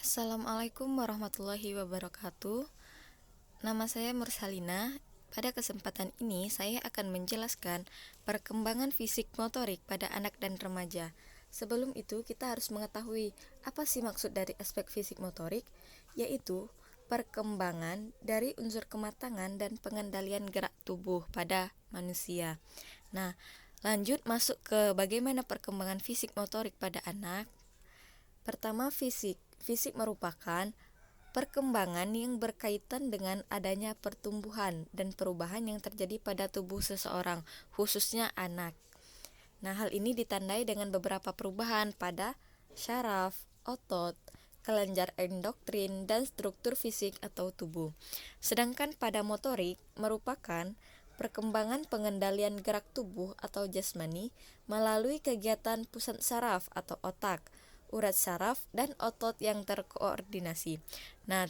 Assalamualaikum warahmatullahi wabarakatuh. Nama saya Mursalina. Pada kesempatan ini saya akan menjelaskan perkembangan fisik motorik pada anak dan remaja. Sebelum itu kita harus mengetahui apa sih maksud dari aspek fisik motorik, yaitu perkembangan dari unsur kematangan dan pengendalian gerak tubuh pada manusia. Nah, lanjut masuk ke bagaimana perkembangan fisik motorik pada anak. Pertama, fisik. Fisik merupakan perkembangan yang berkaitan dengan adanya pertumbuhan dan perubahan yang terjadi pada tubuh seseorang, khususnya anak. Nah, hal ini ditandai dengan beberapa perubahan pada syaraf, otot, kelenjar endokrin, dan struktur fisik atau tubuh. Sedangkan pada motorik merupakan perkembangan pengendalian gerak tubuh atau jasmani melalui kegiatan pusat saraf atau otak, urat saraf, dan otot yang terkoordinasi. Nah,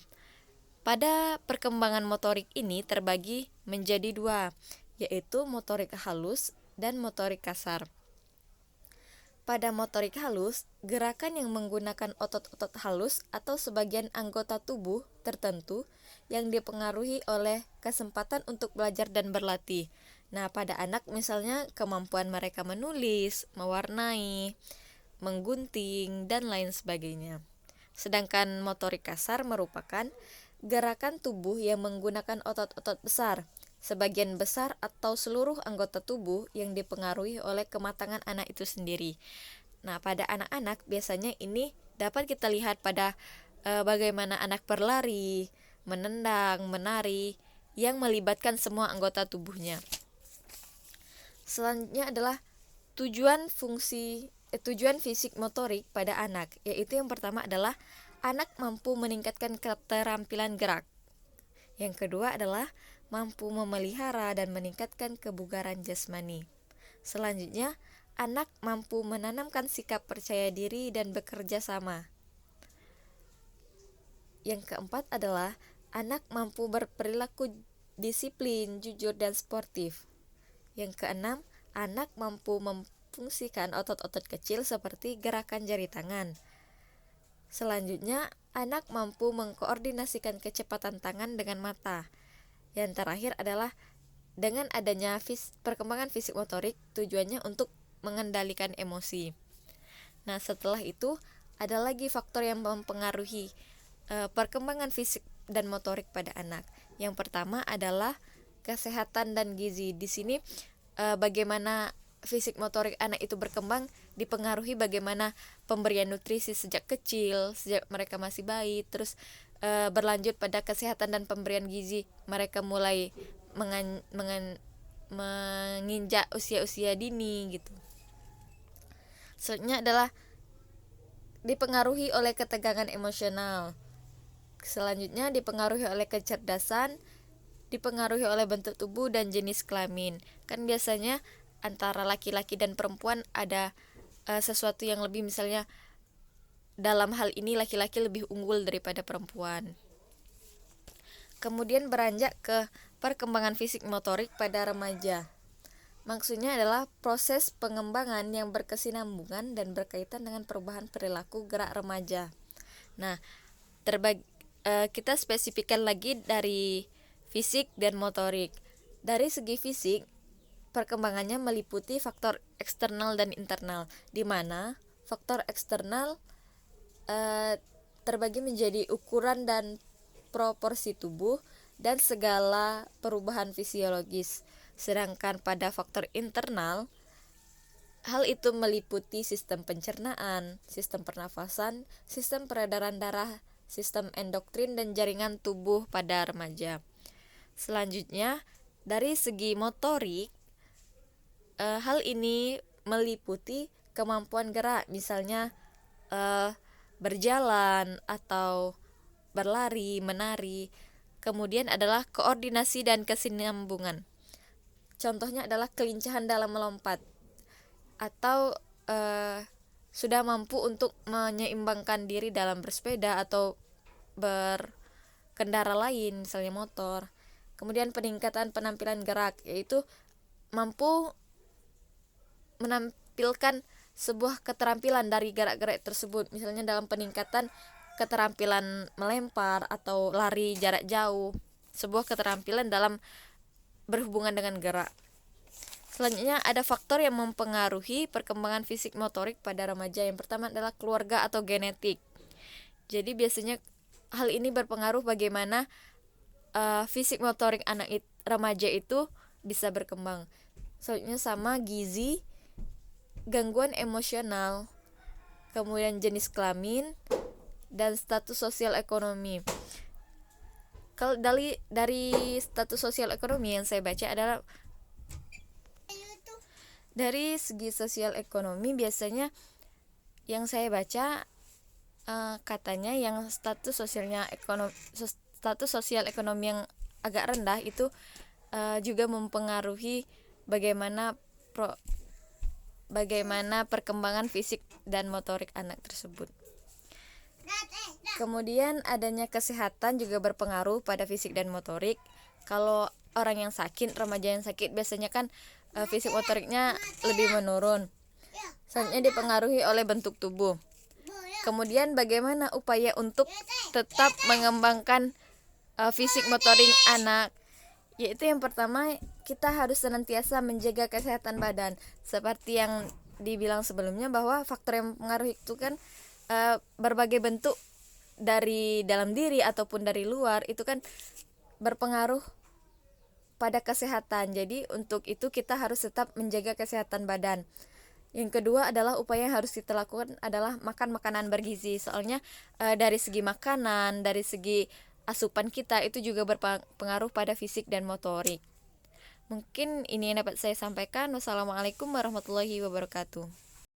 pada perkembangan motorik ini terbagi menjadi dua, yaitu motorik halus dan motorik kasar. Pada motorik halus, gerakan yang menggunakan otot-otot halus atau sebagian anggota tubuh tertentu yang dipengaruhi oleh kesempatan untuk belajar dan berlatih. Nah, pada anak misalnya kemampuan mereka menulis, mewarnai, menggunting, dan lain sebagainya. Sedangkan motorik kasar merupakan gerakan tubuh yang menggunakan otot-otot besar, sebagian besar atau seluruh anggota tubuh yang dipengaruhi oleh kematangan anak itu sendiri. Nah, pada anak-anak biasanya ini dapat kita lihat pada bagaimana anak berlari, menendang, menari, yang melibatkan semua anggota tubuhnya. Selanjutnya adalah tujuan fisik motorik pada anak, yaitu yang pertama adalah anak mampu meningkatkan keterampilan gerak. Yang kedua adalah mampu memelihara dan meningkatkan kebugaran jasmani. Selanjutnya, anak mampu menanamkan sikap percaya diri dan bekerja sama. Yang keempat adalah anak mampu berperilaku disiplin, jujur, dan sportif. Yang keenam, anak mampu fungsikan otot-otot kecil seperti gerakan jari tangan. Selanjutnya, anak mampu mengkoordinasikan kecepatan tangan dengan mata. Yang terakhir adalah dengan adanya perkembangan fisik motorik, tujuannya untuk mengendalikan emosi. Nah, setelah itu ada lagi faktor yang mempengaruhi perkembangan fisik dan motorik pada anak. Yang pertama adalah kesehatan dan gizi. Di sini bagaimana fisik motorik anak itu berkembang dipengaruhi bagaimana pemberian nutrisi sejak kecil, sejak mereka masih bayi, terus berlanjut pada kesehatan dan pemberian gizi mereka mulai menginjak usia-usia dini gitu. Selanjutnya adalah dipengaruhi oleh ketegangan emosional. Selanjutnya dipengaruhi oleh kecerdasan, dipengaruhi oleh bentuk tubuh dan jenis kelamin. Kan biasanya antara laki-laki dan perempuan ada sesuatu yang lebih, misalnya dalam hal ini laki-laki lebih unggul daripada perempuan. Kemudian beranjak ke perkembangan fisik motorik pada remaja. Maksudnya adalah proses pengembangan yang berkesinambungan dan berkaitan dengan perubahan perilaku gerak remaja. Nah, kita spesifikkan lagi dari fisik dan motorik. Dari segi fisik, perkembangannya meliputi faktor eksternal dan internal, di mana faktor eksternal terbagi menjadi ukuran dan proporsi tubuh dan segala perubahan fisiologis. Sedangkan pada faktor internal, hal itu meliputi sistem pencernaan, sistem pernafasan, sistem peredaran darah, sistem endokrin, dan jaringan tubuh pada remaja. Selanjutnya, dari segi motorik, hal ini meliputi kemampuan gerak, misalnya berjalan atau berlari, menari. Kemudian adalah koordinasi dan kesinambungan. Contohnya adalah kelincahan dalam melompat atau sudah mampu untuk menyeimbangkan diri dalam bersepeda atau berkendara lain, misalnya motor. Kemudian peningkatan penampilan gerak, yaitu mampu menampilkan sebuah keterampilan dari gerak-gerak tersebut, misalnya dalam peningkatan keterampilan melempar atau lari jarak jauh, sebuah keterampilan dalam berhubungan dengan gerak. Selanjutnya ada faktor yang mempengaruhi perkembangan fisik motorik pada remaja. Yang pertama adalah keluarga atau genetik. Jadi biasanya hal ini berpengaruh bagaimana fisik motorik remaja itu bisa berkembang. Selanjutnya sama gizi, gangguan emosional, kemudian jenis kelamin, dan status sosial ekonomi. Kalau dari status sosial ekonomi yang saya baca adalah dari segi sosial ekonomi, biasanya yang saya baca katanya yang status sosial ekonomi yang agak rendah itu juga mempengaruhi bagaimana perkembangan fisik dan motorik anak tersebut. Kemudian adanya kesehatan juga berpengaruh pada fisik dan motorik. Kalau orang yang sakit, remaja yang sakit, biasanya kan fisik motoriknya lebih menurun. Selanjutnya dipengaruhi oleh bentuk tubuh. Kemudian bagaimana upaya untuk tetap mengembangkan fisik motorik anak? Yaitu yang pertama, kita harus senantiasa menjaga kesehatan badan. Seperti yang dibilang sebelumnya, bahwa faktor yang mempengaruhi itu kan berbagai bentuk dari dalam diri ataupun dari luar, itu kan berpengaruh pada kesehatan. Jadi untuk itu kita harus tetap menjaga kesehatan badan. Yang kedua adalah upaya yang harus kita lakukan adalah makan makanan bergizi. Soalnya dari segi makanan, dari segi asupan kita itu juga berpengaruh pada fisik dan motorik. Mungkin ini yang dapat saya sampaikan. Wassalamualaikum warahmatullahi wabarakatuh.